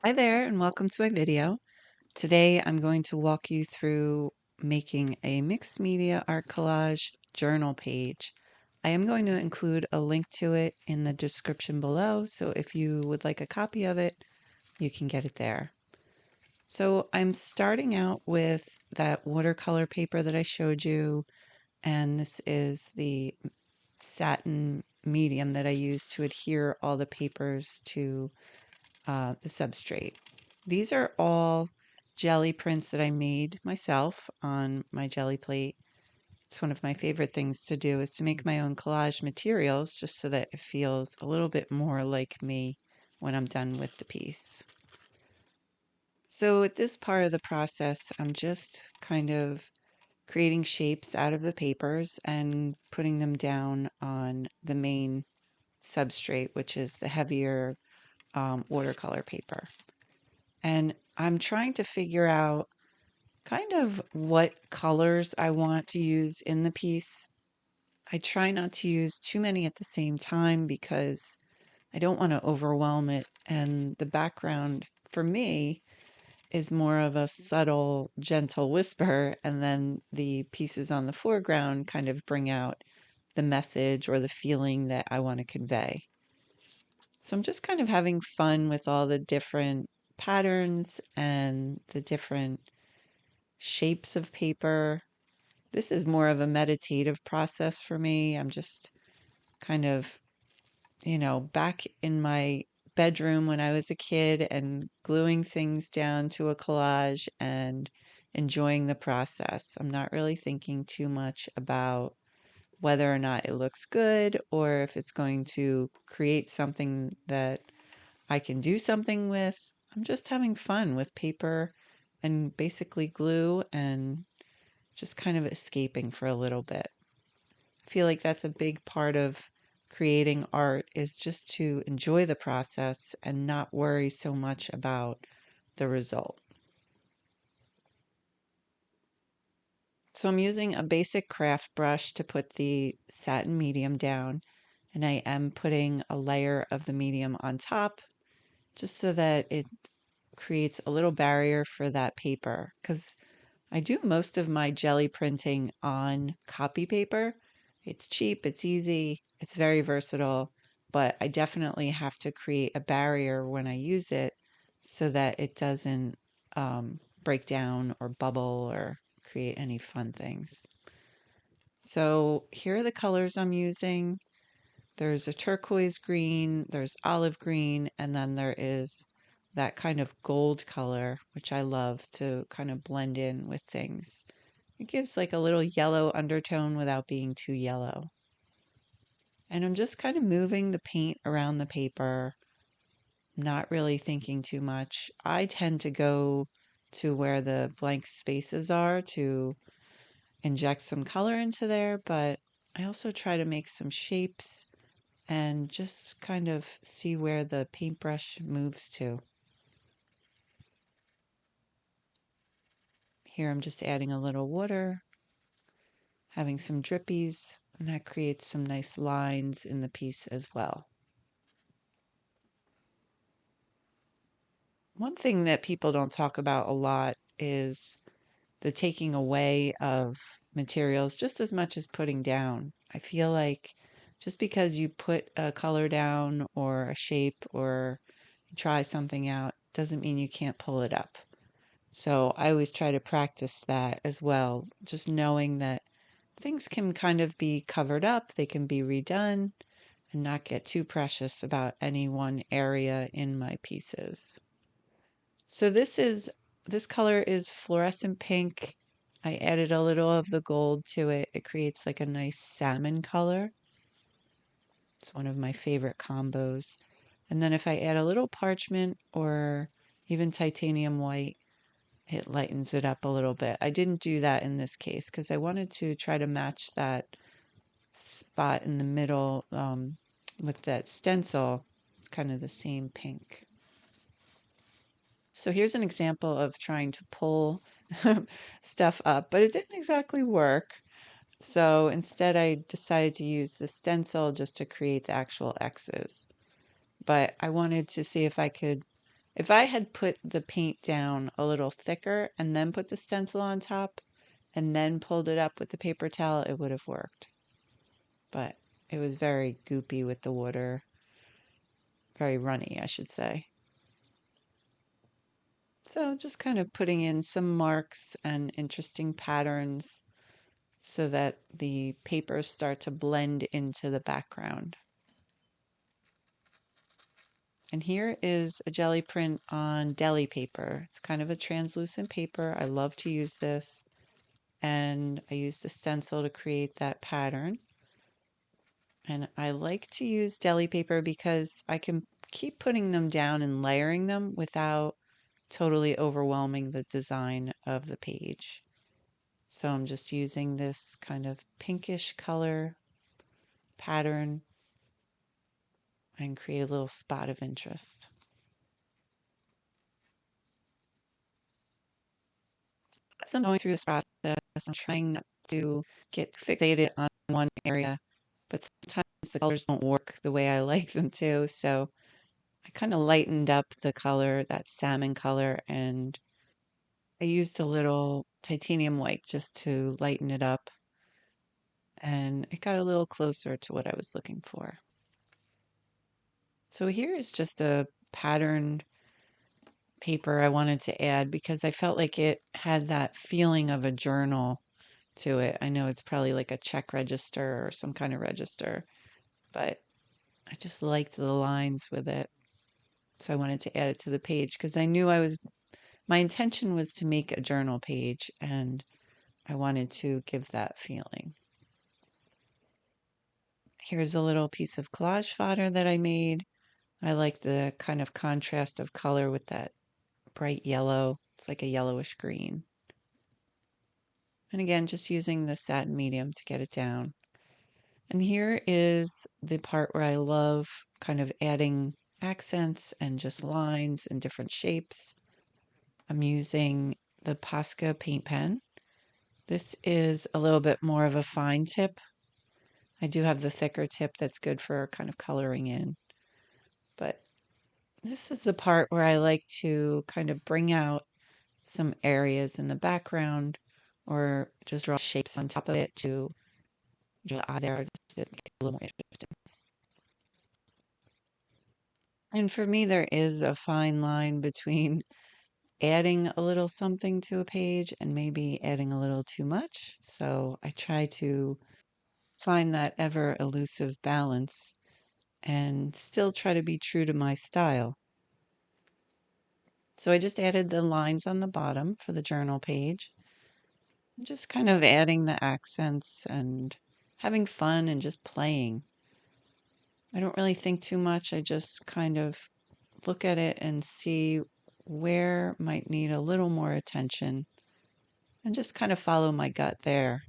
Hi there, and welcome to my video. Today I'm going to walk you through making a mixed media art collage journal page. I am going to include a link to it in the description below, so if you would like a copy of it, you can get it there. So I'm starting out with that watercolor paper that I showed you, and this is the satin medium that I use to adhere all the papers to the substrate. These are all jelly prints that I made myself on my jelly plate. It's one of my favorite things to do is to make my own collage materials just so that it feels a little bit more like me when I'm done with the piece. So at this part of the process, I'm just kind of creating shapes out of the papers and putting them down on the main substrate, which is the heavier watercolor paper. And I'm trying to figure out kind of what colors I want to use in the piece. I try not to use too many at the same time because I don't want to overwhelm it. And the background for me is more of a subtle, gentle whisper, and then the pieces on the foreground kind of bring out the message or the feeling that I want to convey. So I'm just kind of having fun with all the different patterns and the different shapes of paper. This is more of a meditative process for me. I'm just kind of, back in my bedroom when I was a kid and gluing things down to a collage and enjoying the process. I'm not really thinking too much about whether or not it looks good or if it's going to create something that I can do something with. I'm just having fun with paper and basically glue and just kind of escaping for a little bit. I feel like that's a big part of creating art is just to enjoy the process and not worry so much about the result. So I'm using a basic craft brush to put the satin medium down, and I am putting a layer of the medium on top just so that it creates a little barrier for that paper because I do most of my jelly printing on copy paper. It's cheap, it's easy, it's very versatile, but I definitely have to create a barrier when I use it so that it doesn't break down or bubble or create any fun things. So here are the colors I'm using. There's a turquoise green, there's olive green, and then there is that kind of gold color, which I love to kind of blend in with things. It gives like a little yellow undertone without being too yellow. And I'm just kind of moving the paint around the paper, not really thinking too much. I tend to go to where the blank spaces are to inject some color into there, but I also try to make some shapes and just kind of see where the paintbrush moves to. Here I'm just adding a little water, having some drippies, and that creates some nice lines in the piece as well. One thing that people don't talk about a lot is the taking away of materials just as much as putting down. I feel like just because you put a color down or a shape or try something out doesn't mean you can't pull it up. So I always try to practice that as well, just knowing that things can kind of be covered up, they can be redone, and not get too precious about any one area in my pieces. So this color is fluorescent pink. I added a little of the gold to it. It creates like a nice salmon color. It's one of my favorite combos. And then if I add a little parchment or even titanium white, it lightens it up a little bit. I didn't do that in this case because I wanted to try to match that spot in the middle with that stencil, kind of the same pink. So here's an example of trying to pull stuff up, but it didn't exactly work. So instead I decided to use the stencil just to create the actual X's. But I wanted to see if I could If I had put the paint down a little thicker and then put the stencil on top and then pulled it up with the paper towel, it would have worked. But it was very goopy with the water, very runny, I should say. So just kind of putting in some marks and interesting patterns so that the papers start to blend into the background. And here is a jelly print on deli paper. It's kind of a translucent paper. I love to use this. And I used the stencil to create that pattern. And I like to use deli paper because I can keep putting them down and layering them without totally overwhelming the design of the page. So I'm just using this kind of pinkish color pattern and create a little spot of interest. As I'm going through this process, I'm trying not to get fixated on one area, but sometimes the colors don't work the way I like them to. So I kind of lightened up the color, that salmon color, and I used a little titanium white just to lighten it up. And it got a little closer to what I was looking for. So here is just a patterned paper I wanted to add because I felt like it had that feeling of a journal to it. I know it's probably like a check register or some kind of register, but I just liked the lines with it. So I wanted to add it to the page because I knew my intention was to make a journal page and I wanted to give that feeling. Here's a little piece of collage fodder that I made. I like the kind of contrast of color with that bright yellow. It's like a yellowish green. And again, just using the satin medium to get it down. And here is the part where I love kind of adding accents and just lines and different shapes. I'm using the Posca paint pen. This is a little bit more of a fine tip. I do have the thicker tip that's good for kind of coloring in. But this is the part where I like to kind of bring out some areas in the background or just draw shapes on top of it to draw out there just to make it a little more interesting. And for me, there is a fine line between adding a little something to a page and maybe adding a little too much. So I try to find that ever elusive balance and still try to be true to my style. So I just added the lines on the bottom for the journal page. Just kind of adding the accents and having fun and just playing. I don't really think too much. I just kind of look at it and see where might need a little more attention and just kind of follow my gut there.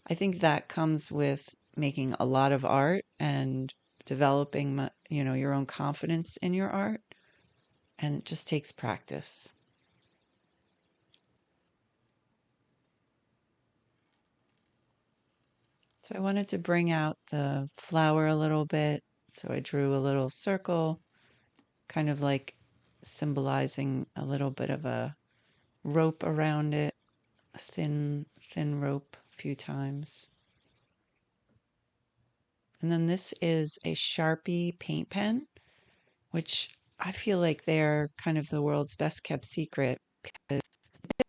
I think that comes with making a lot of art and developing your own confidence in your art, and it just takes practice. So I wanted to bring out the flower a little bit, so I drew a little circle, kind of like symbolizing a little bit of a rope around it, a thin rope a few times. And then this is a Sharpie paint pen, which I feel like they're kind of the world's best kept secret because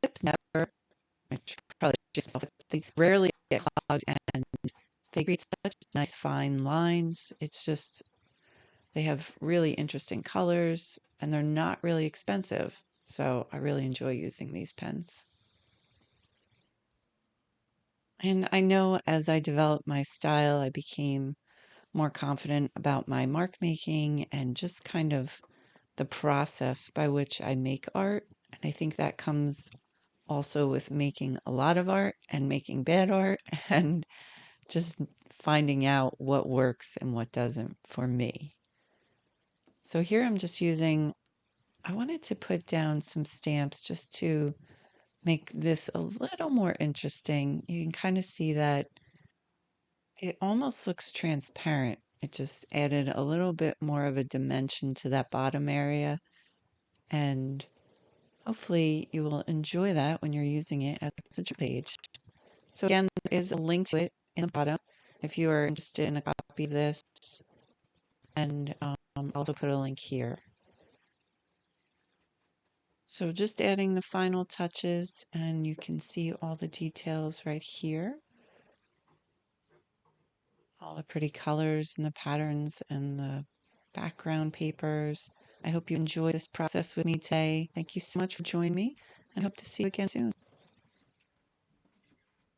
tips never, which probably just they rarely get clogged and they create such nice fine lines. It's just they have really interesting colors and they're not really expensive. So I really enjoy using these pens. And I know as I developed my style, I became more confident about my mark making and just kind of the process by which I make art. And I think that comes also with making a lot of art and making bad art and just finding out what works and what doesn't for me. So here I'm just I wanted to put down some stamps just to make this a little more interesting. You can kind of see that it almost looks transparent. It just added a little bit more of a dimension to that bottom area. And hopefully you will enjoy that when you're using it as a journal page. So again, there is a link to it in the bottom if you are interested in a copy of this, and I'll also put a link here. So just adding the final touches, and you can see all the details right here. All the pretty colors and the patterns and the background papers. I hope you enjoyed this process with me today. Thank you so much for joining me, and hope to see you again soon.